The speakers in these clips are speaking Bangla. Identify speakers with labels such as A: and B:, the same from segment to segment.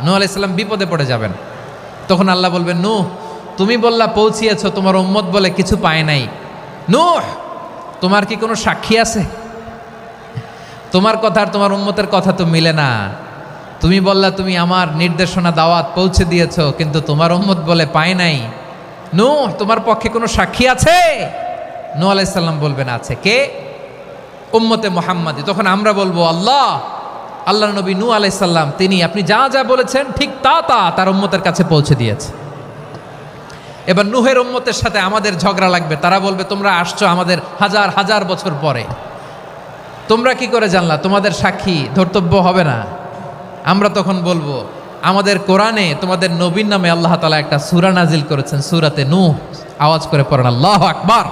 A: নূহ আলাইহিস সালাম বিপদে পড়ে যাবেন। তখন আল্লাহ বলবেন, নূহ তুমি বললা পৌঁছিয়েছো, তোমার উম্মত বলে কিছু পায় নাই। নূহ তোমার কি কোনো সাক্ষী আছে? তোমার কথা আর তোমার উম্মতের কথা তো মিলে না। তুমি বললা তুমি আমার নির্দেশনা দাওয়াত পৌঁছে দিয়েছো, কিন্তু তোমার উম্মত বলে পায় নাই। নূহ তোমার পক্ষে কোনো সাক্ষী আছে? নূহ আলাইহিস সালাম বলবেন আছে। কে? উম্মতে মুহাম্মাদি। তখন আমরা বলবো, আল্লাহর নবী নূহ আলাইহিস সালাম তিনি আপনি যা যা বলেছেন ঠিক তা তার উম্মতের কাছে পৌঁছে দিয়েছে। এবার নূহের উম্মতের সাথে আমাদের ঝগড়া লাগবে। তারা বলবে তোমরা আসছো আমাদের হাজার হাজার বছর পরে, তোমরা কি করে জানলা? তোমাদের সাক্ষী ধর্তব্য হবে না। আমরা তখন বলবো, আমাদের কোরআনে তোমাদের নবীর নামে আল্লাহ তাআলা একটা সূরা নাজিল করেছেন, সূরাতে নূহ। আওয়াজ করে পড়েন আল্লাহু আকবার।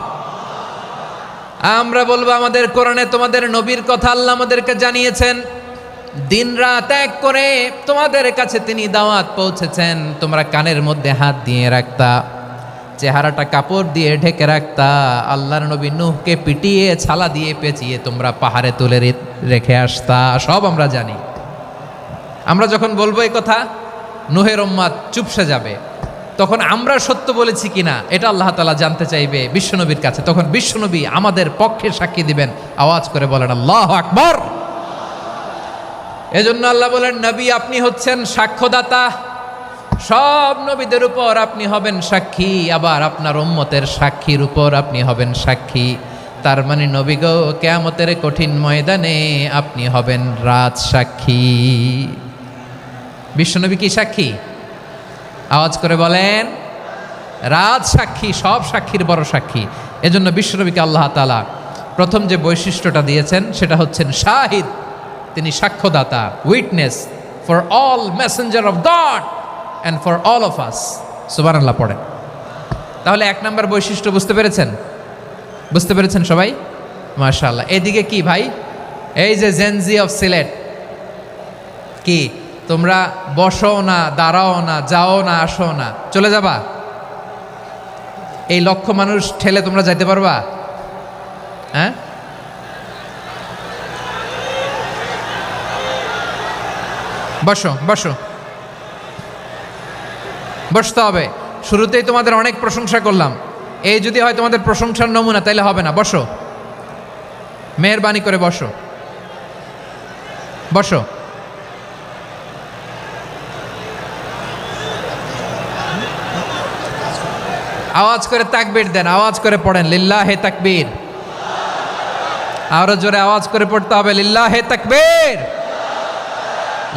A: আমরা বলবো, আমাদের কোরআনে তোমাদের নবীর কথা আল্লাহ আমাদেরকে জানিয়েছেন, দিন রাত এক করে তোমাদের কাছে তিনি দাওয়াত পৌঁছেছেন। তোমরা কানের মধ্যে হাত দিয়ে রাখতা, চেহারাটা কাপড় দিয়ে ঢেকে রাখতা, আল্লাহর নবী নূহকে পিটিয়ে ছালা দিয়ে পেঁচিয়ে তোমরা পাহাড়ে তুলে রেখে আসতা। সব আমরা জানি। আমরা যখন বলবো এই কথা, নূহের উম্মত চুপসে যাবে। তখন আমরা সত্য বলেছি কিনা এটা আল্লাহ তাআলা জানতে চাইবে বিশ্বনবীর কাছে। তখন বিশ্বনবী আমাদের পক্ষে সাক্ষী দিবেন। আওয়াজ করে বলেন আল্লাহু আকবার। এজন্য আল্লাহ বলেন, নবী আপনি হচ্ছেন সাক্ষ্যদাতা, সব নবীদের উপর আপনি হবেন সাক্ষী, আবার আপনার উম্মতের সাক্ষীর উপর আপনি হবেন সাক্ষী। তার মানে নবী গো, কিয়ামতের কঠিন ময়দানে আপনি হবেন রাজ সাক্ষী। বিশ্বনবী কি সাক্ষী? আওয়াজ করে বলেন, রাজ সাক্ষী, সব সাক্ষীর বড় সাক্ষী। এজন্য বিশ্বনবীকে আল্লাহ তাআলা প্রথম যে বৈশিষ্ট্যটা দিয়েছেন সেটা হচ্ছেন শাহিদ। তিনি সাক্ষ্যদাতা, witness for all messenger of God and for all of us. সুবহানাল্লাহ পড়েন। তাহলে এক নম্বর বৈশিষ্ট্য বুঝতে পেরেছেন? বুঝতে পেরেছেন সবাই? মাশাআল্লাহ। এদিকে কি ভাই, এই যে জেনজি অফ সিলেট, কি তোমরা বসো না, দাঁড়াও না, যাও না, আসো না, চলে যাবা? এই লক্ষ মানুষ ঠেলে তোমরা যাইতে পারবা? হ্যাঁ, বসো বসো, বসতে হবে। শুরুতেই তোমাদের অনেক প্রশংসা করলাম, এই যদি হয় তোমাদের প্রশংসার নমুনা, তাইলে হবে না। বসো, মেহেরবানি করে বসো, বসো। আওয়াজ করে তাকবীর দেন, আওয়াজ করে পড়েন লিল্লাহে তাকবীর। আরো জোরে আওয়াজ করে পড়তে হবে লিল্লাহে তাকবীর,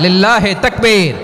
A: লিল্লাহে তাকবীর।